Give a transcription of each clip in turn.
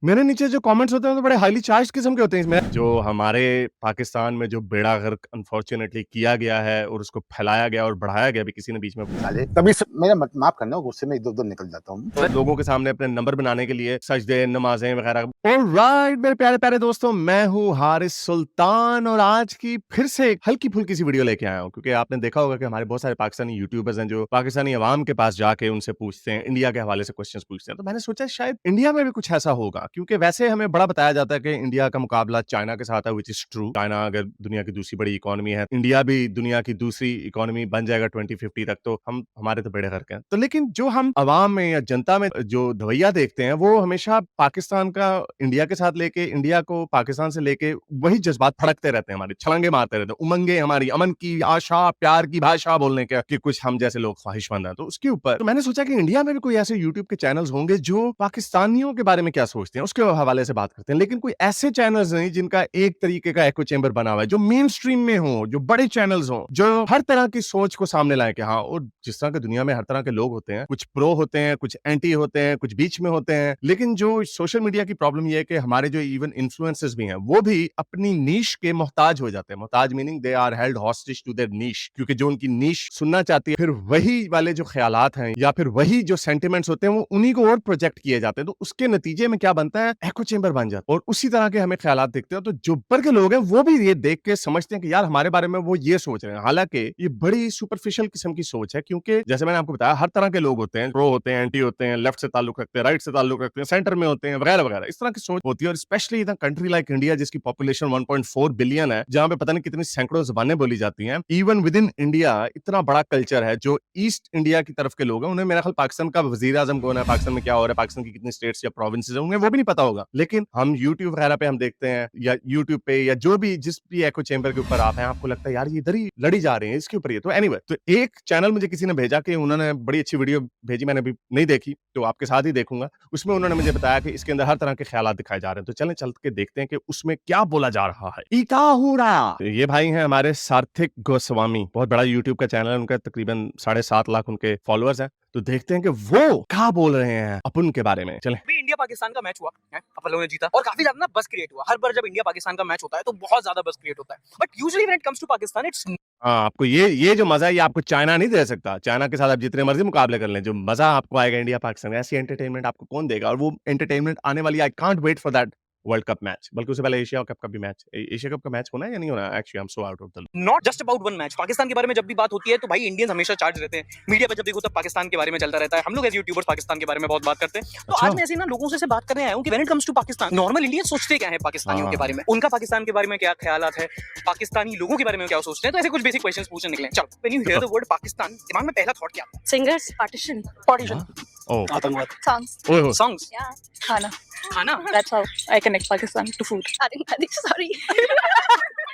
मेरे नीचे जो कमेंट्स होते हैं तो बड़े हाईली चार्ज्ड किस्म के होते हैं इसमें। जो हमारे पाकिस्तान में जो बेड़ा गर्क अनफॉर्चुनेटली किया गया है और उसको फैलाया गया और बढ़ाया गया भी किसी ने बीच में साले तभी मेरा माफ करना, गुस्से में इधर-उधर निकल जाता हूँ। लोगों के सामने अपने नंबर बनाने के लिए सजदे, नमाज़ें वगैरह। ऑलराइट मेरे प्यारे-प्यारे दोस्तों, मैं हूँ हारिस सुल्तान और आज की फिर से एक हल्की-फुल्की सी वीडियो लेके आया हूँ क्योंकि आपने देखा होगा कि हमारे बहुत सारे पाकिस्तानी यूट्यूबर्स हैं जो पाकिस्तानी अवाम के पास जाके उनसे पूछते हैं, इंडिया के हवाले से क्वेश्चंस पूछते हैं। तो मैंने सोचा शायद इंडिया में भी कुछ ऐसा होगा क्योंकि वैसे हमें बड़ा बताया जाता है कि इंडिया का मुकाबला चाइना के साथ है, व्हिच इज़ ट्रू। चाइना अगर दुनिया की दूसरी बड़ी इकोनॉमी है, इंडिया भी दुनिया की दूसरी इकोनॉमी बन जाएगा 2050 तक, तो हम हमारे तो बेड़े गर्क हैं। तो लेकिन जो हम अवाम में या जनता में जो रवैया देखते हैं वो हमेशा पाकिस्तान का इंडिया के साथ लेके, इंडिया को पाकिस्तान से लेके वही जज्बात फड़कते रहते हैं, हमारी छलांगे मारते रहते हैं। उमंगे हमारी अमन की आशा, प्यार की भाषा बोलने का कि कुछ हम जैसे लोग ख्वाहिशमंद हैं। तो उसके ऊपर तो मैंने सोचा कि इंडिया में भी कोई ऐसे यूट्यूब के चैनल्स होंगे जो पाकिस्तानियों के बारे में क्या सोचते हैं, उसके हवाले से बात करते हैं। लेकिन कोई ऐसे चैनल्स नहीं जिनका एक तरीके का एको चेंबर बना हुआ है, जो मेन स्ट्रीम में हो, जो बड़े चैनल्स हों, जो हर तरह की सोच को सामने लाएँ कि हाँ, और जिस तरह की दुनिया में हर तरह के लोग होते हैं, कुछ प्रो होते हैं, कुछ एंटी होते हैं, कुछ बीच में होते हैं। लेकिन जो सोशल मीडिया की प्रॉब्लम ये है कि हमारे जो इवन इन्फ्लुएंसर्स भी हैं, वो भी अपनी नीश के मोहताज हो जाते हैं। मोहताज meaning they are held hostage to their niche, क्योंकि जो उनकी नीश सुनना चाहती है, फिर वही वाले जो ख्यालात हैं या फिर वही जो सेंटिमेंट्स होते हैं, वो उन्हीं को और प्रोजेक्ट किए जाते हैं। तो उसके नतीजे में क्या बनता है, एको चेंबर बन जाता है और उसी तरह के हमें ख्यालात दिखते हैं। तो जो ऊपर के लोग हैं, वो भी ये देख के समझते हैं कि यार हमारे बारे में वो ये सोच रहे हैं। हालांकि ये बड़ी सुपरफिशियल किस्म की सोच है, क्योंकि जैसे मैंने आपको बताया हर तरह के लोग होते हैं, प्रो होते हैं, एंटी होते हैं, लेफ्ट से ताल्लुक रखते हैं, राइट से ताल्लुक रखते हैं, सेंटर में होते हैं, वगैरह वगैरह। इस तरह की सोच होती है और specially in country like India जिसकी पॉपुलेशन 1.4 बिलियन है, जहां पे पता नहीं कितनी सैकड़ों जुबानें बोली जाती हैं। इवन विद इन इंडिया इतना बड़ा कल्चर है। जो ईस्ट इंडिया की तरफ के लोग हैं, उन्हें मेरा ख्याल पाकिस्तान का वजीर आजम कौन है, पाकिस्तान में क्या हो रहा है, पाकिस्तान की कितनी स्टेट्स या प्रोविंसेस हैं, उन्हें वो भी नहीं पता होगा। लेकिन हम यूट्यूब वगैरह पे हम देखते हैं या यूट्यूब पे या जो भी जिस भी एको चेंबर के ऊपर आप हैं, आपको लगता है यार ये इधर ही लड़ी जा रहे हैं, इसके ऊपर ये। तो एनीवे, तो एक चैनल मुझे किसी ने भेजा कि उन्होंने बड़ी अच्छी वीडियो भेजी, मैंने अभी नहीं देखी तो आपके साथ ही देखूंगा। उसमें उन्होंने मुझे बताया कि इसके अंदर हर तरह के ख्यालात दिखाए जा रहे हैं। तो चलें चल के देखते हैं कि उसमें क्या बोला जा रहा है। इका हो रहा तो ये भाई हैं हमारे सार्थिक गोस्वामी, बहुत बड़ा यूट्यूब का चैनल है उनका, तकरीबन 7.5 लाख उनके फॉलोअर्स हैं। तो देखते हैं कि वो क्या बोल रहे हैं अपन के बारे में। चलें। भी इंडिया पाकिस्तान का मैच हुआ है, अपन लोगों ने जीता और काफी ज्यादा ना बस क्रिएट हुआ। हर बार जब इंडिया पाकिस्तान का मैच होता है तो बहुत ज्यादा बस क्रिएट होता है, but usually when it comes to Pakistan it's हाँ, आपको ये जो मजा है ये आपको चाइना नहीं दे सकता। चाइना के साथ आप जितने मर्जी मुकाबले कर लें, जो मजा आपको आएगा इंडिया पाकिस्तान में, ऐसी एंटरटेनमेंट आपको कौन देगा? और वो एंटरटेनमेंट आने वाली, I can't wait for that world cup match. बल्कि उससे पहले एशिया कप का भी मैच, एशिया कप का मैच होना है या नहीं होना? Actually I am so out of the not just about one match. Pakistan के बारे में जब भी बात होती है तो भाई इंडियंस हमेशा चार्ज रहते हैं। मीडिया पे जब देखो तब पाकिस्तान के बारे में चलता रहता है। हम लोग एज यूट्यूबर्स पाकिस्तान के बारे में बहुत बात करते हैं। तो अच्छा। आज मैं ऐसे ना लोगों से बात करने आया हूं कि when it comes to Pakistan, normal Indians सोचते क्या है पाकिस्तानियों के बारे में, उनका पाकिस्तान के बारे में क्या ख्यालात है, पाकिस्तानी लोगों के बारे में क्या सोचते हैं। तो ऐसे कुछ बेसिक क्वेश्चंस पूछने निकले। चलो, when you here the word Pakistan, दिमाग में पहला थॉट क्या आता है? Singers, partition, पार्टीशन, ओह, आतंकवाद, songs. Oh, oh. Songs, Yeah. Khana. खाना, That's how I connect Pakistan to food. I think sorry.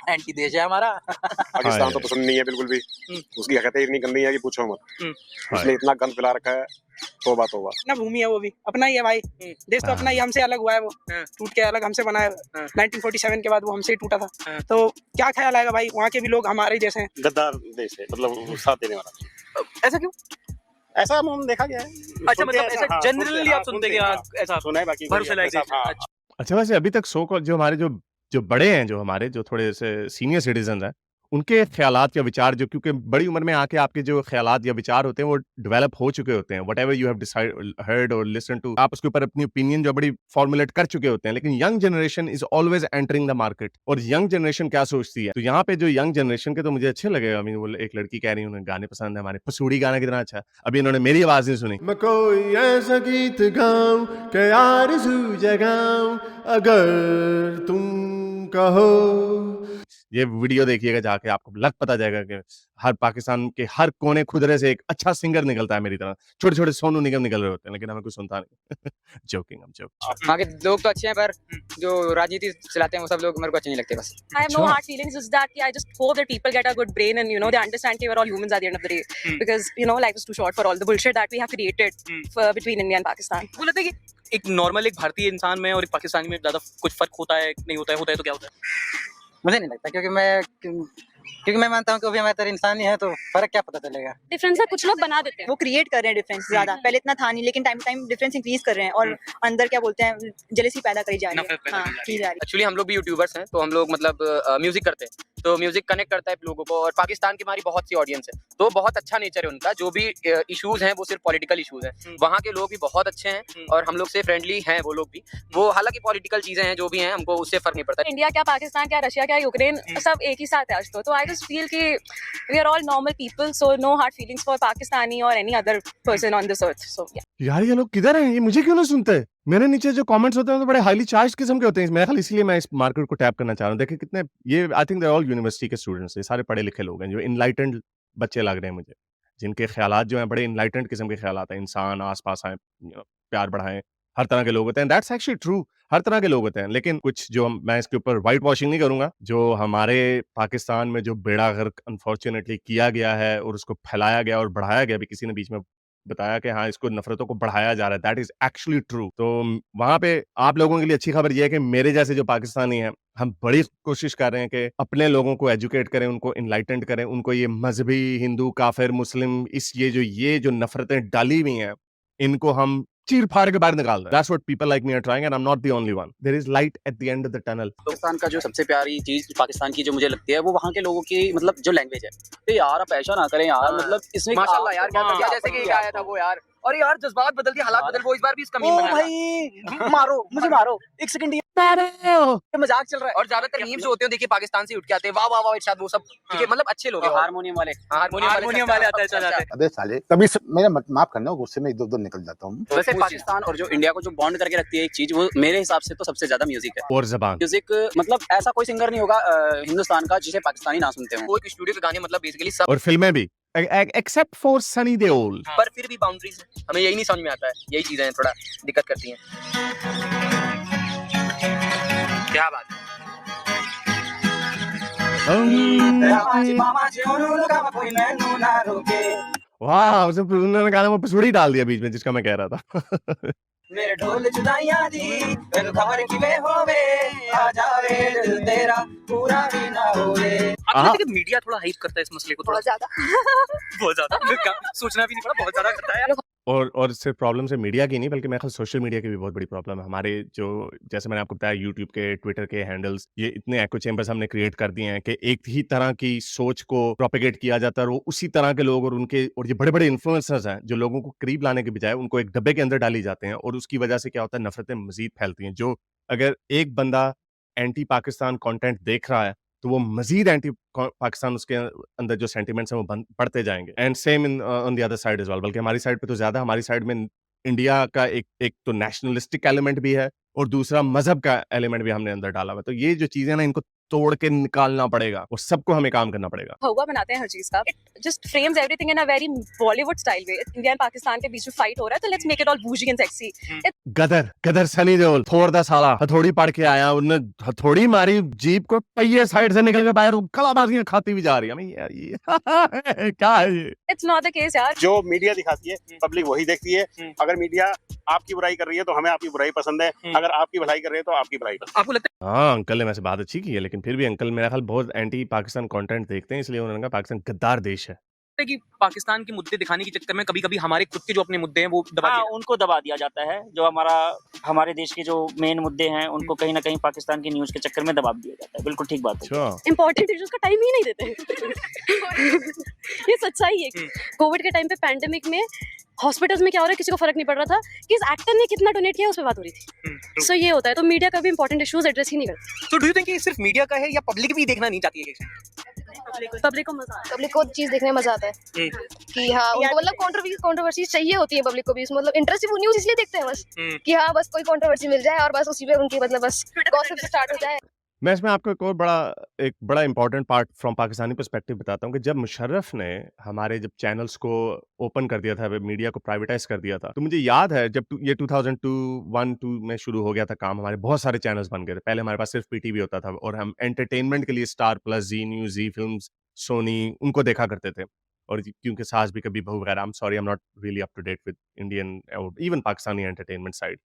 Anti देश है हमारा। पाकिस्तान हाय। तो पसंद नहीं है बिल्कुल भी। उसकी हरकतें इतनी गंदी है कि पूछो मत। हाय। उसने इतना गंद फैला रखा है, तौबा तौबा। अपना भूमि है, वो भी अपना ही है भाई। देश तो अपना ही, हमसे अलग हुआ है वो, टूट के अलग हमसे बना है। 1947 के बाद वो हमसे ही टूटा था। तो क्या ख्याल आएगा भाई, वहाँ के भी लोग हमारे जैसे हैं। गद्दार देश है, मतलब साथ देने वाला। ऐसा क्यों? ऐसा हम देखा गया है। अच्छा, मतलब ऐसा जनरली आप सुनते कि ऐसा सुना है, बाकी भर सिलाइजेशन। हाँ। अच्छा, वैसे अभी तक सो कॉल्ड जो हमारे जो बड़े हैं, जो हमारे जो थोड़े से सीनियर सिटीजन हैं, उनके ख्यालात या विचार, जो क्योंकि बड़ी उम्र में आके आपके जो ख्यालात या विचार होते हैं वो डेवलप हो चुके होते हैं। Whatever you have decide heard और लिसन टू, आप उसके ऊपर अपनी ओपिनियन जो बड़ी फॉर्मुलेट कर चुके होते हैं। लेकिन young generation is always entering the market, और यंग जनरेशन क्या सोचती है। तो यहाँ पे जो यंग जनरेशन के तो मुझे अच्छे लगे। आई मीन, वो एक लड़की कह रही है उन्हें गाने पसंद है, हमारे पसूड़ी गाना कितना अच्छा है। अभी इन्होंने मेरी आवाज नहीं सुनी। मैं कोई ऐसा गीत गाऊं कि आरज़ू जगाऊं, अगर तुम कहो। ये वीडियो देखिएगा जाके, आपको लग पता जाएगा कि हर पाकिस्तान के हर कोने खुदरे से एक अच्छा सिंगर निकलता है मेरी तरह। छोटे छोटे सोनू निगम निकल रहे होते हैं, लेकिन हमें कुछ सुनता नहीं। जोकिंग, हम जोकिंग। वहाँ के लोग तो अच्छे हैं, पर जो राजनीति चलाते हैं वो सब लोग मेरे को अच्छे नहीं लगते बस। I have no hard feelings. Just that I just hope that people get a good brain and they understand that we're all humans at the end of the day. Because life is too short for all the bullshit that we have created between India and Pakistan. वो लगता है कि एक normal एक भारतीय इंसान में और एक पाकिस्तानी में ज्यादा कुछ फर्क होता है नहीं होता है तो क्या होता है? मुझे नहीं लगता, क्योंकि क्योंकि मैं मानता हूँ कि वो भी हमारी तरह इंसान ही है, तो फर्क क्या पता चलेगा। डिफरेंस ना कुछ लोग बना देते हैं। वो क्रिएट कर रहे हैं डिफरेंस ज्यादा, पहले इतना था नहीं, लेकिन time to time difference increase कर रहे हैं और अंदर क्या बोलते हैं, जेलेसी पैदा करी जा रही नफरत है। पैदा हाँ, करी जा रही की जा रही है। एक्चुअली हम लोग भी यूट्यूबर्स हैं, तो हम लोग मतलब म्यूजिक करते हैं, तो म्यूजिक कनेक्ट करता है लोगों को, और पाकिस्तान की हमारी बहुत सी ऑडियंस है, तो बहुत अच्छा नेचर है उनका। जो भी इश्यूज हैं वो सिर्फ पॉलिटिकल इश्यूज हैं। वहाँ के लोग भी बहुत अच्छे हैं और हम लोग से फ्रेंडली हैं वो लोग भी। वो हालांकि पॉलिटिकल चीजें हैं जो भी हैं, हमको उससे फर्क नहीं पड़ता। इंडिया क्या, पाकिस्तान क्या, रशिया क्या, यूक्रेन, सब एक ही साथ है आज तो आई जस्ट फील कि we are all normal people, so no hard feelings for Pakistani और any other person on this earth. So यार ये लोग किधर हैं? ये मुझे क्यों नहीं सुनते? मेरे नीचे जो कमेंट्स होते हैं तो बड़े हाईली चार्ज किस्म के होते हैं। मेरा ख्याल इसलिए मैं इस मार्केट को टैप करना चाह रहा हूँ। देखिए कितने ये I think they all university के स्टूडेंट्स, ये सारे पढ़े लिखे लोग हैं जो इनलाइटेंड बच्चे लग रहे हैं मुझे, जिनके ख्यालात जो हैं बड़े इनलाइटेंड किस्म के ख्यालात हैं। इंसान आस-पास आए, प्यार बढ़ाएँ, हर तरह के लोग होते हैं। दैट्स एक्चुअली ट्रू, हर तरह के लोग होते हैं। लेकिन कुछ जो मैं इसके ऊपर व्हाइट वॉशिंग नहीं करूँगा, जो हमारे पाकिस्तान में जो बेड़ा गर्क अनफॉर्च्यूनेटली किया गया है और उसको फैलाया गया और बढ़ाया गया, भी किसी ने बीच में बताया कि हाँ, इसको नफ़रतों को बढ़ाया जा रहा है, दैट इज़ एक्चुअली ट्रू। तो वहाँ पे आप लोगों के लिए अच्छी खबर ये है कि मेरे जैसे जो पाकिस्तानी हैं, हम बड़ी कोशिश कर रहे हैं कि अपने लोगों को एजुकेट करें, उनको एनलाइटेंड करें, उनको ये मज़हबी, हिंदू, काफ़िर, मुस्लिम, ये जो नफ़रतें डाली हुई हैं, इनको हम चीर-फाड़ के बाहर निकाल दें। That's what people like me are trying and I am not the only one. There is light at the end of the tunnel. Pakistan का जो सबसे प्यारी चीज पाकिस्तान की जो मुझे लगती है वो वहाँ के लोगों की मतलब जो लैंग्वेज है। तो यार आप ऐसा ना करें यार, मतलब इसमें माशाल्लाह यार, क्या कर दिया, जैसे कि आया था वो यार, और यार जज्बात बदल दिए, हालात बदल, वो इस बार भी इसका मीम बना था। भाई मारो मुझे, मारो एक सेकंड, ये मजाक चल रहा है। और ज्यादातर मीम्स जो होते हैं देखिए पाकिस्तान से उठ के आते हैं, वाह वाह वाह इरशाद, वो सब ठीक है, मतलब अच्छे लोग हैं। हारमोनियम वाले हारमोनियम वाले आता है, चल जाते हैं। अबे साले, कभी मेरा माफ करना, गुस्से में इधर उधर निकल जाता हूँ। वैसे पाकिस्तान और जो इंडिया को जो बॉन्ड करके रखती है एक चीज, वो मेरे हिसाब से तो सबसे ज्यादा म्यूजिक है। और ज़बान। म्यूजिक मतलब ऐसा कोई सिंगर नहीं होगा हिंदुस्तान का जिसे पाकिस्तानी ना सुनते हो। वो एक स्टूडियो के गाने मतलब बेसिकली सब, और फ़िल्में भी एक्सेप्ट फॉर सनी देओल। पर फिर भी बाउंड्रीज है, हमें यही नहीं समझ में आता है, यही चीजें थोड़ा दिक्कत करती हैं। क्या बात है। वाह, उसने उन्होंने गाना वो पिछुड़ी डाल दिया बीच में जिसका मैं कह रहा था। मेरे ढोल जुदाइयां दी, मैनू खबर किवें होवे, आ जावे दिल तेरा पूरा भी ना होवे। आपको लगता है कि मीडिया थोड़ा हाइप करता है इस मसले को? थोड़ा बहुत ज्यादा बहुत ज्यादा सोचना भी नहीं पड़ा, बहुत ज्यादा करता है यार। और सिर्फ प्रॉब्लम से मीडिया की नहीं, बल्कि मेरे ख्याल सोशल मीडिया की भी बहुत बड़ी प्रॉब्लम है। हमारे जो, जैसे मैंने आपको बताया, यूट्यूब के, ट्विटर के हैंडल्स, ये इतने एको चेम्बर्स हमने क्रिएट कर दिए हैं कि एक ही तरह की सोच को प्रोपेगेट किया जाता है और वो उसी तरह के लोग और ये बड़े-बड़े इन्फ्लुएंसर्स हैं जो लोगों को करीब लाने के बजाय उनको एक डब्बे के अंदर डाली जाते हैं और उसकी वजह से क्या होता है, नफ़रतें मज़ीद फैलती हैं। जो अगर एक बंदा एंटी पाकिस्तान कंटेंट देख रहा है, तो वो मज़ीद एंटी पाकिस्तान, उसके अंदर जो सेंटिमेंट्स हैं वो बढ़ते जाएँगे। And same in on the other side as well. बल्कि हमारी साइड पे तो ज़्यादा, हमारी साइड में इंडिया का एक तो नेशनलिस्टिक एलिमेंट भी है और दूसरा मज़हब का एलिमेंट भी हमने अंदर डाला हुआ है। तो ये जो चीज़ें ना, इनको तोड़ के निकालना पड़ेगा और सबको हमें काम करना पड़ेगा। हुआ बनाते हैं हर चीज का। It just frames everything in a very Bollywood style way. India and Pakistan के बीच में फाइट हो रहा है, तो लेट्स मेक इट ऑल बूजी एंड सेक्सी। गदर सनी देओल थोड़ दा साला हथौड़ी पड़ के आया, उन्होंने हथौड़ी मारी, जीप को पहिए साइड से निकल के बाहर कलाबाजियां खाती हुई जा रही है। मैं यार ये क्या है ये? इट्स नॉट द केस यार। जो मीडिया दिखाती है पब्लिक वही देखती है। अगर मीडिया आपकी बुराई कर रही है तो हमें आपकी बुराई पसंद है, अगर आपकी भलाई कर रहे हैं तो आपकी भलाई पसंद है। आपको लगता हाँ, अंकल ने वैसे बात अच्छी की है, लेकिन फिर भी अंकल मेरा ख्याल बहुत एंटी पाकिस्तान कंटेंट देखते हैं, इसलिए उन्होंने कहा पाकिस्तान गद्दार देश है। है कि पाकिस्तान के मुद्दे दिखाने के चक्कर में कभी-कभी हमारे खुद के जो अपने मुद्दे हैं वो दबा दिए जाते हैं? उनको दबा दिया जाता है। जो हमारे देश के जो मेन मुद्दे हैं उनको कहीं ना कहीं पाकिस्तान की न्यूज के चक्कर में दबा दिया जाता है। बिल्कुल ठीक बात है। अच्छा, इंपॉर्टेंट इश्यूज का टाइम ही नहीं देते हैं। ये सच्चाई है। कोविड के टाइम पे पैंडेमिक में हॉस्पिटल्स में क्या हो रहा है किसी को फर्क नहीं पड़ रहा था कि इस एक्टर ने कितना डोनेट किया, उस पर बात हो रही थी। सो ये होता है, तो मीडिया कभी इंपॉर्टेंट इश्यूज एड्रेस ही नहीं करती। तो डू यू थिंक कि सिर्फ मीडिया का है या पब्लिक भी देखना नहीं चाहती है? पब्लिक को मजा आता है। पब्लिक को चीज देखने में मजा आता है कि हाँ, उनको मतलब कंट्रोवर्सी चाहिए होती है पब्लिक को भी, मतलब इंटरेस्ट वो न्यूज इसलिए देखते हैं बस कि हाँ बस कोई कंट्रोवर्सी मिल जाए और बस उसी पे उनकी मतलब बस गॉसिप स्टार्ट हो जाए। मैं इसमें आपको एक बड़ा important part from Pakistani perspective बताता हूँ कि जब मुशर्रफ ने हमारे जब चैनल्स को ओपन कर दिया था, मीडिया को प्राइवेटाइज कर दिया था, तो मुझे याद है जब ये 2001-2 में शुरू हो गया था काम, हमारे बहुत सारे चैनल्स बन गए थे। पहले हमारे पास सिर्फ पीटीवी होता था और हम एंटरटेनमेंट के लिए स्टार प्लस, जी न्यूज, जी फिल्म्स, सोनी, उनको देखा करते थे। और क्योंकि सास भी कभी बहू वगैरह, I am sorry, I am not really up to date with Indian और इवन पाकिस्तानी एंटरटेनमेंट साइड।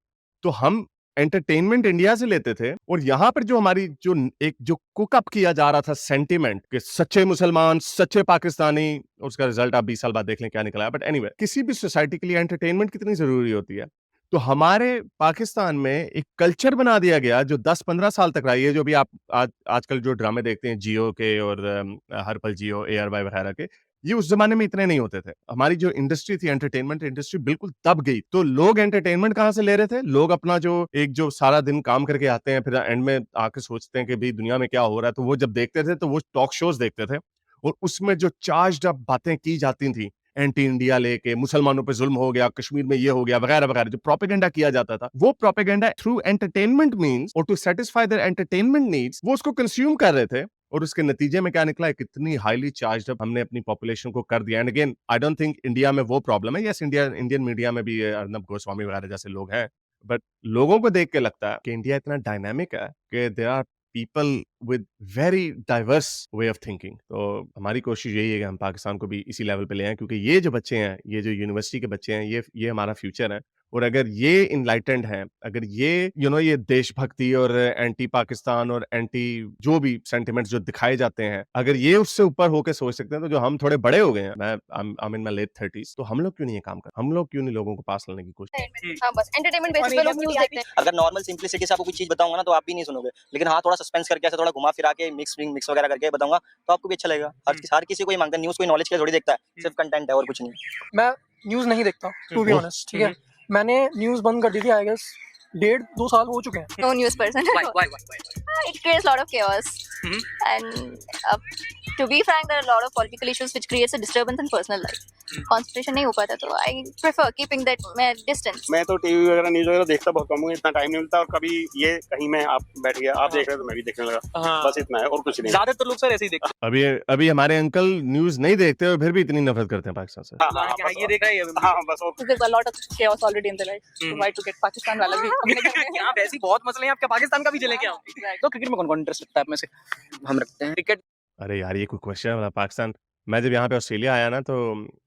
तो हम एंटरटेनमेंट इंडिया से लेते थे और यहाँ पर जो हमारी जो कुकअप किया जा रहा था सेंटिमेंट कि सच्चे मुसलमान, सच्चे पाकिस्तानी, उसका रिजल्ट आप 20 साल बाद देख लें क्या निकला है। बट एनीवे, किसी भी सोसाइटी के लिए एंटरटेनमेंट कितनी जरूरी होती है। तो हमारे पाकिस्तान में एक कल्चर बना दिया गया जो 10-15 साल तक रहा है। जो भी आप आजकल जो ड्रामे देखते हैं जियो के और हर पल जियो, ARY वगैरह के, ये उस जमाने में इतने नहीं होते थे। हमारी जो इंडस्ट्री थी, एंटरटेनमेंट इंडस्ट्री, बिल्कुल दब गई। तो लोग एंटरटेनमेंट कहाँ से ले रहे थे? लोग अपना जो सारा दिन काम करके आते हैं, फिर एंड में आके सोचते हैं कि भाई दुनिया में क्या हो रहा है, तो वो जब देखते थे तो वो टॉक शोज देखते थे और उसमें जो चार्ज्ड अप बातें की जाती थी, एंटी इंडिया लेके, मुसलमानों पे जुल्म हो गया, कश्मीर में ये हो गया वगैरह वगैरह, जो प्रोपेगेंडा किया जाता था, वो प्रोपेगेंडा थ्रू एंटरटेनमेंट मीन्स और to satisfy their entertainment needs वो उसको कंज्यूम कर रहे थे। और उसके नतीजे में क्या निकला है? कितनी हाईली चार्ज्ड अप हमने अपनी पॉपुलेशन को कर दिया। And again, I don't think India में वो प्रॉब्लम है। यस, इंडियन मीडिया में भी अर्नब गोस्वामी वगैरह जैसे लोग हैं, बट लोगों को देख के लगता है कि इंडिया इतना डायनामिक है कि there are people with very diverse way of thinking. तो हमारी कोशिश यही है कि हम पाकिस्तान को भी इसी लेवल पे ले आएं, क्योंकि ये जो बच्चे हैं, ये जो यूनिवर्सिटी के बच्चे हैं, ये हमारा फ्यूचर है। और अगर ये इनलाइटेंड हैं, अगर ये ये देशभक्ति और एंटी पाकिस्तान और एंटी जो भी सेंटिमेंट्स जो दिखाए जाते हैं, अगर ये उससे ऊपर होकर सोच सकते हैं, तो जो हम थोड़े बड़े हो गए हैं, I'm in my late 30s, तो हम लोग क्यों नहीं ये काम कर, हम लोग क्यों नहीं लोगों को पास लाने की कोशिश? हाँ, बस एंटरटेनमेंट बेसिस पे लोग न्यूज़ देखते हैं। अगर नॉर्मल सिंपलिसिटी से आपको कोई चीज बताऊंगा ना तो आप भी नहीं सुनोगे, लेकिन हाँ थोड़ा सस्पेंस करके, ऐसे थोड़ा घुमा फिरा के मिक्स वगैरह करके बताऊंगा तो आपको भी अच्छा लगेगा। हर किसी को ही मांगता है न्यूज़, कोई नॉलेज के लिए थोड़ी देखता है, सिर्फ कंटेंट है और कुछ नहीं। मैं न्यूज़ नहीं देखता टू बी ऑनेस्ट, ठीक है। मैंने न्यूज़ बंद कर दी थी, आई गेस 1.5-2 साल हो चुके हैं। No news person. Why? It creates a lot of chaos. And to be frank, there are a lot of political issues which creates a disturbance in personal life. Concentration नहीं हो पाता, तो I prefer keeping that distance. मैं तो TV वगैरह news वगैरह देखता बहुत कम हूँ, इतना टाइम नहीं मिलता। और कभी ये कहीं मैं आप बैठ गया, आप देख रहे हो तो मैं भी देखने लगा, बस इतना है और कुछ नहीं। ज्यादातर लोग सर ऐसे ही देखते अभी हमारे अंकल न्यूज नहीं देखते और फिर भी इतनी नफरत करते हैं पाकिस्तान से। हैं। ये देख रहे हैं, हाँ बस और There's a lot of chaos already in their life. So why to get Pakistan वाला भी अपने घर में? यहाँ वैसे ही बहुत मसले हैं, आपका पाकिस्तान का भी चले क्या? तो क्रिकेट में कौन-कौन इंटरेस्ट रखता है आप में से? हम रखते हैं क्रिकेट अरे यार, ये कोई क्वेश्चन है? पाकिस्तान, मैं जब यहाँ पे ऑस्ट्रेलिया आया ना, तो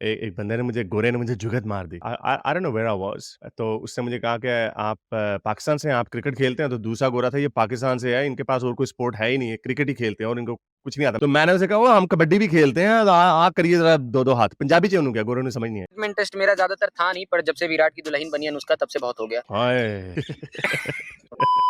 एक बंदे ने गोरे ने मुझे जुगत मार दी। I don't know where I was. तो उसने मुझे कहा कि आप पाकिस्तान से हैं, आप क्रिकेट खेलते हैं? तो दूसरा गोरा था, ये पाकिस्तान से है, इनके पास और कोई स्पोर्ट है ही नहीं है, क्रिकेट ही खेलते हैं और इनको कुछ नहीं आता। तो मैंने उसे कहा हम कबड्डी भी खेलते हैं, आ करिए जरा दो हाथ। पंजाबी चे उन्होंने क्या, गोरे ने समझ नहीं है। इंटरेस्ट मेरा ज्यादातर था नहीं, पर जब से विराट की दुल्हन बनी है अनुष्का, तब से बहुत हो गया। हाय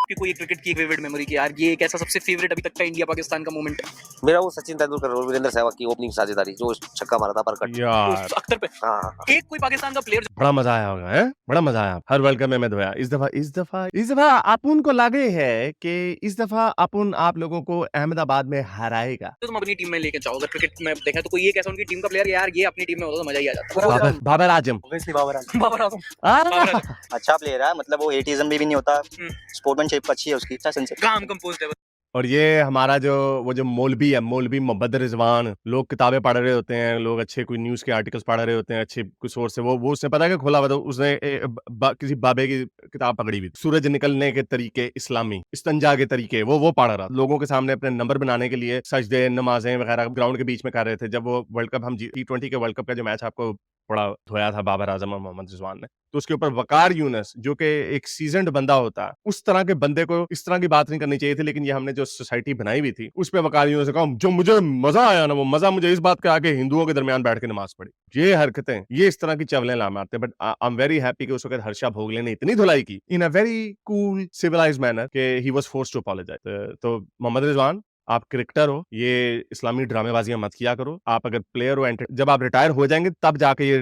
की कोई क्रिकेट की फेवरेट मेमोरी की यार, ये एक ऐसा सबसे फेवरेट अभी तक का इंडिया पाकिस्तान का मोमेंट है? मेरा वो सचिन तेंदुलकर और वीरेंद्र सहवाग की ओपनिंग साझेदारी, जो छक्का मारा था परकट यार, अख्तर पे। हाँ। एक कोई पाकिस्तान का प्लेयर बड़ा मजा आया होगा, है? बड़ा मजा आया। हर वर्ल्ड कप में मैं धोया। इस दफा अपुन को लगे है कि इस दफा अपुन आप लोगों को अहमदाबाद में हराएगा। तो तुम अपनी टीम में लेके जाओ, अगर क्रिकेट में देखा तो कोई एक ऐसा उनकी टीम का प्लेयर यार ये अपनी टीम में होता तो मजा ही आ जाता। बाबर आजम। बाबर आजम अच्छा प्लेयर है, मतलब वो हेटिज्म भी नहीं होता, स्पोर्ट्समैनशिप अच्छी है उसकी, काम कंपोज्ड है। और ये हमारा जो मौलवी है, मौलवी मोहम्मद रिजवान, लोग किताबें पढ़ रहे होते हैं, लोग अच्छे कोई न्यूज़ के आर्टिकल्स पढ़ रहे होते हैं, अच्छे कुछ सोर्स से, वो उसने पता है कि खोला हुआ था, उसने किसी बाबे की किताब पकड़ी हुई, सूरज निकलने के तरीके इस्लामी, इस्तंजा के तरीके, वो पढ़ रहा। लोगों के सामने अपने नंबर बनाने के लिए सजदे, नमाजें वगैरह ग्राउंड के बीच में कर रहे थे। जब वो वर्ल्ड कप, हम T20 के वर्ल्ड कप का जो मैच आपको बड़ा धोया था बाबर आजम और मोहम्मद रिजवान ने, तो उसके ऊपर वकार यूनुस, जो कि एक सीजन्ड बंदा होता है, उस तरह के बंदे को इस तरह की बात नहीं करनी चाहिए थी। लेकिन ये हमने जो सोसाइटी बनाई हुई थी, उस पे वकार यूनुस ने कहा, जो मुझे मजा आया ना, वो मजा मुझे इस बात के आके हिंदुओं के दरमियान बैठ के नमाज पढ़ी। ये हरकतें, ये इस तरह की चवलें ला मारते। But I am very happy कि उस वक्त हर्षा भोगले ने इतनी धुलाई की in a very cool civilised manner कि he was forced to apologise. तो मोहम्मद रिजवान, आप क्रिकेटर हो, ये इस्लामी ड्रामेबाजियां मत किया करो। आप अगर प्लेयर हो, जब आप रिटायर हो जाएंगे तब जाके ये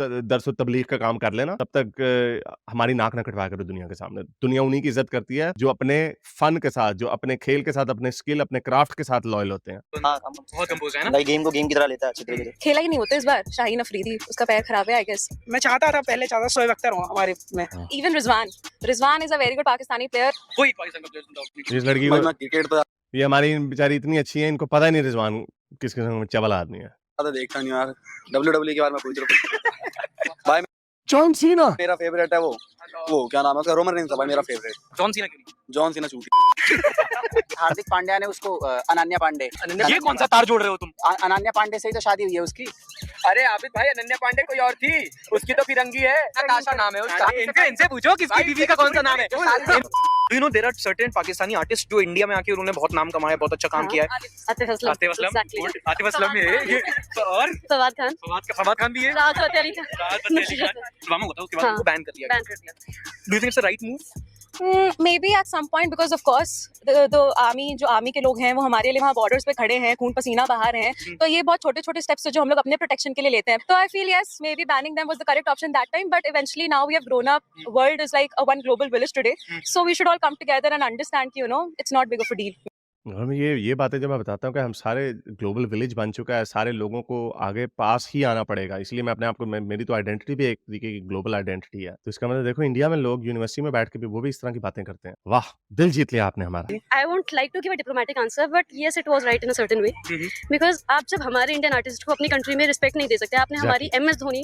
दर्स व तबलीग का काम कर लेना। तब तक हमारी नाक न कटवाया करो दुनिया के सामने। दुनिया उन्हीं की इज्जत करती है जो अपने फन के साथ, जो अपने खेल के साथ, अपने स्किल, अपने क्राफ्ट के साथ लॉयल होते हैं। बहुत कंपोज है ना, गेम को गेम की तरह लेता है अच्छी तरीके से। खेला ही नहीं होता इस बार। शाहीन अफरीदी, उसका पैर खराब है आई गेस। मैं चाहता था पहले शोएब अख्तर हो हमारे में। Even Rizwan is a very good Pakistani player. कोई पाकिस्तान का प्लेयर इस लड़की को क्रिकेट तो ये हमारी बेचारी इतनी अच्छी है, इनको पता ही नहीं रिजवान किस किस्म में चवल आदमी है। देखता नहीं यार, WWE के बारे में पूछ रहा हूं भाई। जॉन सीना मेरा फेवरेट है, वो क्या नाम है उसका, रोमन रेंस है भाई मेरा फेवरेट। जॉन सीना क्यों नहीं? John Cena चूती। हार्दिक पांड्या ने उसको अनन्या पांडे, ये कौन सा तार जोड़ रहे हो तुम? अनन्या पांडे से ही तो शादी हुई है उसकी। अरे आबिद भाई, अनन्या पांडे कोई और थी, उसकी तो फिरंगी है, नताशा नाम है उसका। इनसे पूछो किसकी बीवी का कौन सा नाम है। You know there are certain Pakistani artists जो इंडिया में आके उन्होंने बहुत नाम कमाया, बहुत अच्छा काम किया है। आतिफ असलम, आतिफ असलम, exactly. आतिफ असलम है ये, और फवाद खान, फवाद खान भी है। राहत फतेह अली खान, राहत फतेह अली खान, ड्रामा होता है, उसके बाद हाँ, उनको बैन कर दिया बैन कर दिया। Do you think it's the right move? Maybe at some point, because of course the army, जो आर्मी के लोग हैं वो हमारे लिए वहाँ बॉर्डर्स पे खड़े हैं, खून पसीना बहा रहे हैं, तो ये बहुत छोटे छोटे स्टेप्स है जो हम लोग अपने प्रोटेक्शन के लिए लेते हैं। तो I feel yes, maybe banning them was the correct option that time, but eventually now we have grown up, world is like a one global village today, so we should all come together and understand कि it's not big of a deal. हम ये बातें जब मैं बताता हूँ कि हम सारे ग्लोबल विलेज बन चुका है, सारे लोगों को आगे पास ही आना पड़ेगा, इसलिए मैं अपने आप को मेरी तो आइडेंटिटी भी एक तरीके की ग्लोबल आइडेंटिटी है। तो इसका मतलब देखो इंडिया में लोग यूनिवर्सिटी में बैठ के भी वो भी इस तरह की बातें करते हैं। वाह, दिल जीत लिया आपने हमारा। I won't like to give a diplomatic answer, but yes, it was right in a certain way. Because आप जब हमारे इंडियन आर्टिस्ट को अपनी कंट्री में रिस्पेक्ट नहीं दे सकते, आपने हमारी MS धोनी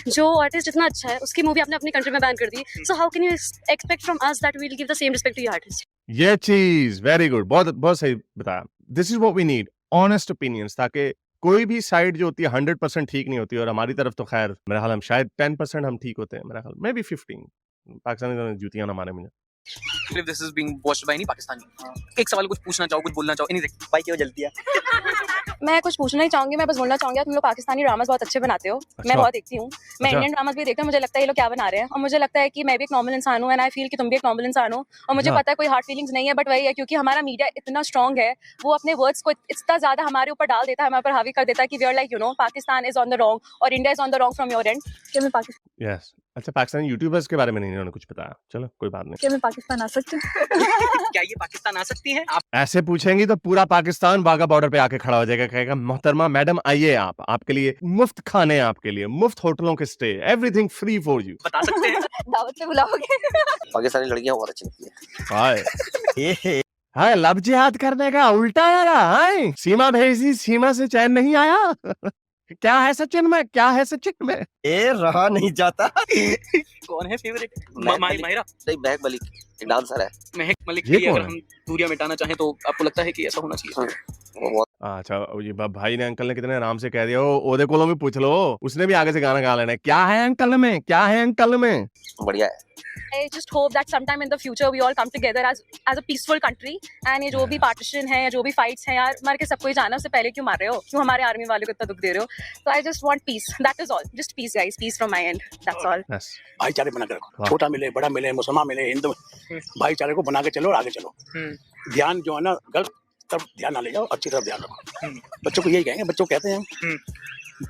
जो आर्टिस्ट इतना अच्छा है उसकी मूवी आपने अपनी कंट्री में बैन कर दी, so how can you expect from us that we'll give the same respect to your artist? ये चीज वेरी गुड, बहुत सही बताया। This is what we need, honest opinions, ताकि कोई भी साइड जो होती है 100% ठीक नहीं होती, और हमारी तरफ तो खैर मेरा ख्याल हम शायद 10% हम ठीक होते हैं, मेरा ख्याल मे बी 15। पाकिस्तानी जूतियां ना मारे मुझे। If this is being watched by any Pakistani, एक सवाल कुछ पूछना चाहो, कुछ बोलना चाहो, anything। भाई क्यों जलती है? मैं कुछ पूछना ही चाहूंगी, मैं बस बोलना चाहूंगी तुम लोग पाकिस्तानी ड्रामास बहुत अच्छे बनाते हो। मैं बहुत देखती हूँ, मैं इंडियन ड्रामास भी देखती हूँ, मुझे लगता है ये लोग क्या बना रहे हैं, और मुझे लगता है कि मैं भी एक नॉर्मल इंसान हूँ, एंड आई फील कि तुम भी एक नॉर्मल इंसान हो, और मुझे पता है कोई हार्ड फीलिंग्स नहीं है, बट वही है क्योंकि हमारा मीडिया इतना स्ट्रॉन्ग है, वो अपने वर्ड्स को इतना ज्यादा हमारे ऊपर डाल देता है, हमारे ऊपर हावी कर देता है कि we are like Pakistan is on the wrong और India is on the wrong from your end. क्या मैं पाकिस्तान यस अच्छा, पाकिस्तानी यूट्यूबर्स के बारे में नहीं इन्होंने कुछ बताया, चलो कोई बात नहीं। क्या मैं पाकिस्तान आ सकती हूँ? क्या ये पाकिस्तान आ सकती है? आप ऐसे पूछेंगी तो पूरा पाकिस्तान वाघा बॉर्डर पे आके खड़ा हो जाएगा, कहेगा मोहतरमा मैडम आइए, आपके लिए मुफ्त खाने, आपके लिए मुफ्त होटलों के stay, everything free for you. बता सकते हैं? दावत पे बुलाओगे? पाकिस्तानी लड़कियां बहुत अच्छी लगती है। हाय हाय, लब जिहाद करने का उल्टा आया, हाय सीमा भेजी, सीमा से चैन नहीं आया। क्या है सचिन में, क्या है सचिन में? ए रहा नहीं जाता। कौन है फेवरेट? माहिरा नहीं, महक मलिक एक डांसर है। महक मलिक ये की कौन अगर है? हम दूरियां मिटाना चाहें तो आपको लगता है कि ऐसा होना चाहिए? वो बहुत अच्छा, ये भाई ने अंकल ने कितने आराम से कह दिया, ओदे कोलों में पूछ लो, उसने भी आगे से गाना गा लेना है, क्या है अंकल में, क्या है अंकल में। बढ़िया है। I just hope that sometime in the future we all come together as a peaceful country, and ये जो भी partition है या जो भी fights हैं यार, मर के सबको ही जाना, उससे पहले क्यों मार रहे हो, क्यों हमारे आर्मी वालों को इतना दुख दे रहे हो? So I just want peace, that is all, just peace guys, peace from my end, that's all. Yes. भाईचारे बना के रखो, वाह। छोटा मिले बड़ा मिले मुसलमान मिले हिंदू, भाईचारे को बना के चलो और आगे चलो। ध्यान जो है ना गलत तरफ ध्यान ना ले जाओ, अच्छी तरफ ध्यान रखो। बच्चों को यही कहेंगे, बच्चों को कहते हैं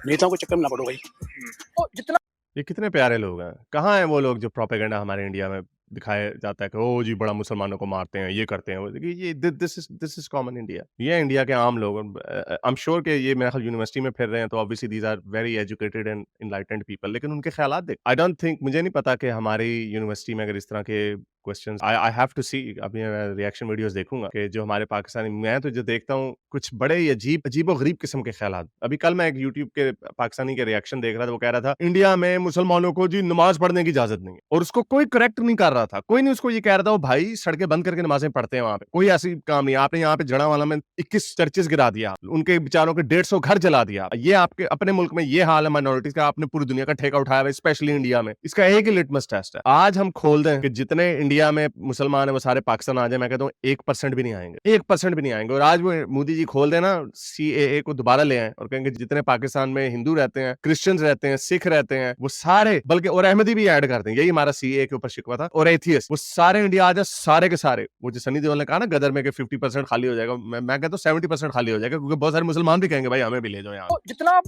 नेताओं को चक्कर में ना पड़ो भाई। तो जितना ये कितने प्यारे लोग हैं, कहाँ हैं वो लोग जो प्रोपेगेंडा हमारे इंडिया में दिखाया जाता है कि ओ जी बड़ा मुसलमानों को मारते हैं, ये करते हैं, ये दिस इज कॉमन इंडिया, ये इंडिया के आम लोग। आई एम श्योर कि ये मेरे ख्याल यूनिवर्सिटी में फिर रहे हैं, तो obviously these are very educated and enlightened people, लेकिन उनके ख्यालात देख, आई डोंट थिंक, मुझे नहीं पता कि हमारी यूनिवर्सिटी में अगर इस तरह के क्वेश्चंस, आई हैव टू सी, अभी मैं रिएक्शन वीडियोस देखूंगा कि जो हमारे पाकिस्तानी, मैं तो जो देखता हूँ कुछ बड़े ही अजीब व गरीब किस्म के ख्यालात। अभी कल मैं एक यूट्यूब के पाकिस्तानी के रिएक्शन देख रहा था, वो कह रहा था इंडिया में मुसलमानों को जी नमाज पढ़ने की इजाजत नहीं है, और उसको कोई करेक्ट नहीं कर रहा था, कोई नहीं उसको ये कह रहा था, वो भाई सड़कें बंद करके नमाजें पढ़ते हैं वहां पे, कोई ऐसी काम नहीं। आपने यहाँ पे जड़ावाला में 21 चर्चेस गिरा दिया, उनके बेचारों के 150 घर जला दिया। ये आपके अपने मुल्क में ये हाल है माइनॉरिटीज का, आपने पूरी दुनिया का ठेका उठाया है, स्पेशली इंडिया में। इसका एक ही लिटमस टेस्ट है, आज हम खोल दें कि जितने इंडिया में मुसलमान है वो सारे पाकिस्तान आ जाए, मैं कहता हूँ 1% भी नहीं आएंगे, 1% भी नहीं आएंगे। और आज वो मोदी जी खोल देना CAA को दोबारा ले आए और कहेंगे जितने पाकिस्तान में हिंदू रहते हैं, क्रिश्चियंस रहते हैं, सिख रहते हैं, वो सारे, बल्कि और अहमदी भी ऐड करते हैं, यही हमारा CAA के ऊपर शिकवा था, और एथियस्ट, वो सारे इंडिया आ जाए, सारे के सारे। वो जो सनी देओल ने कहा ना गदर में कि 50% खाली हो जाएगा, मैं कहता हूँ 70% खाली हो जाएगा, क्योंकि बहुत सारे मुसलमान भी कहेंगे भाई हमें भी ले जाओ यहाँ। तो जितना आप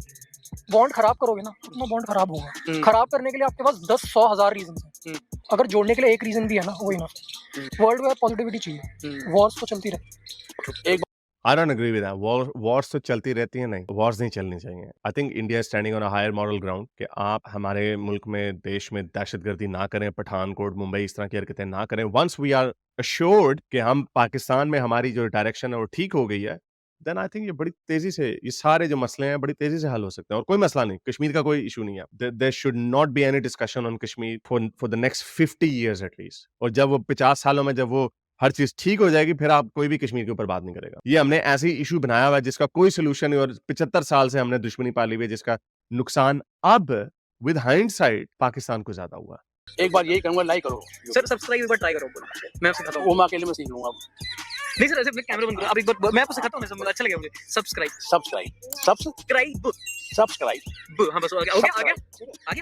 बॉन्ड खराब करोगे ना उतना बॉन्ड खराब होगा। खराब करने के लिए आपके पास 10-100,000 रीजन है, अगर जोड़ने के लिए एक रीजन भी है ना, वही ना, वर्ल्ड में पॉजिटिविटी चाहिए। वॉर्स तो चलती रहती। I don't agree with that. Wars तो चलती रहती हैं, नहीं, wars नहीं चलनी चाहिए। I think India is standing on a higher moral ground कि आप हमारे मुल्क में, देश में दहशतगर्दी ना करें, पठानकोट, मुंबई इस तरह की हरकतें ना करें। Once we are assured कि हम पाकिस्तान में हमारी जो डायरेक्शन है वो ठीक हो गई है, then I think ये बड़ी तेजी से ये सारे जो मसले हैं बड़ी तेजी से हल हो सकते हैं। और कोई मसला नहीं, कश्मीर का कोई इशू नहीं है। There should not be any discussion on Kashmir for the next 50 years at least। और जब वो 50 सालों में जब वो हर चीज ठीक हो जाएगी, फिर आप कोई भी कश्मीर के ऊपर बात नहीं करेगा। ये हमने ऐसी इशू बनाया हुआ है जिसका कोई सोल्यूशन नहीं, और 75 साल से हमने दुश्मनी पाली हुई है, जिसका नुकसान अब विद हाइंडसाइट पाकिस्तान को ज्यादा हुआ। एक बार यही कहूंगा, लाइक करो सर सब्सक्राइब एक बार ट्राई करो, मैं आपसे सिखाता हूँ। वो मैं अकेले में सीख लूंगा। नहीं सर, ऐसे कैमरा बंद करो, अब एक बार मैं आपको सिखाता हूँ ना, अच्छा लगेगा मुझे। सब्सक्राइब सब्सक्राइब हाँ बस हो गया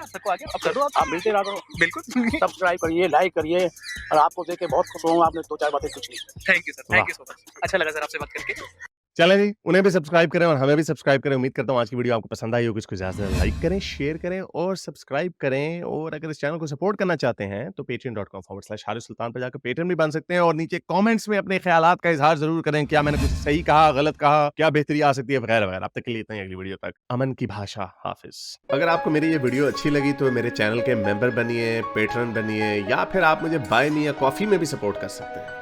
सबको आ गया, अब कर दो आप मिलते रहो, बिल्कुल। सब्सक्राइब करिए, लाइक करिए, और आपको देख के बहुत खुश हूँ। आपने 2-4 बातें पूछ ली। Thank you sir, thank you so much, अच्छा लगा सर आपसे बात करके। चलें जी, उन्हें भी सब्सक्राइब करें और हमें भी सब्सक्राइब करें। उम्मीद करता हूँ आज की वीडियो आपको पसंद आई होगी। इसको ज़्यादा से ज़्यादा लाइक करें, शेयर करें और सब्सक्राइब करें। और अगर इस चैनल को सपोर्ट करना चाहते हैं तो patreon.com/हारिस सुल्तान पर जाकर पेट्रियन भी बन सकते हैं। और नीचे कमेंट्स में अपने ख्यालात का इजहार जरूर करें, क्या मैंने कुछ सही कहा, गलत कहा, क्या बेहतरी आ सकती है, वगैरह वगैरह। अब तक के लिए इतना ही, अगली वीडियो तक अमन की भाषा, हाफिज। अगर आपको मेरी ये वीडियो अच्छी लगी तो मेरे चैनल के मेंबर बनिए, पेट्रन बनिए, या फिर आप मुझे बाय मी या कॉफी में भी सपोर्ट कर सकते हैं।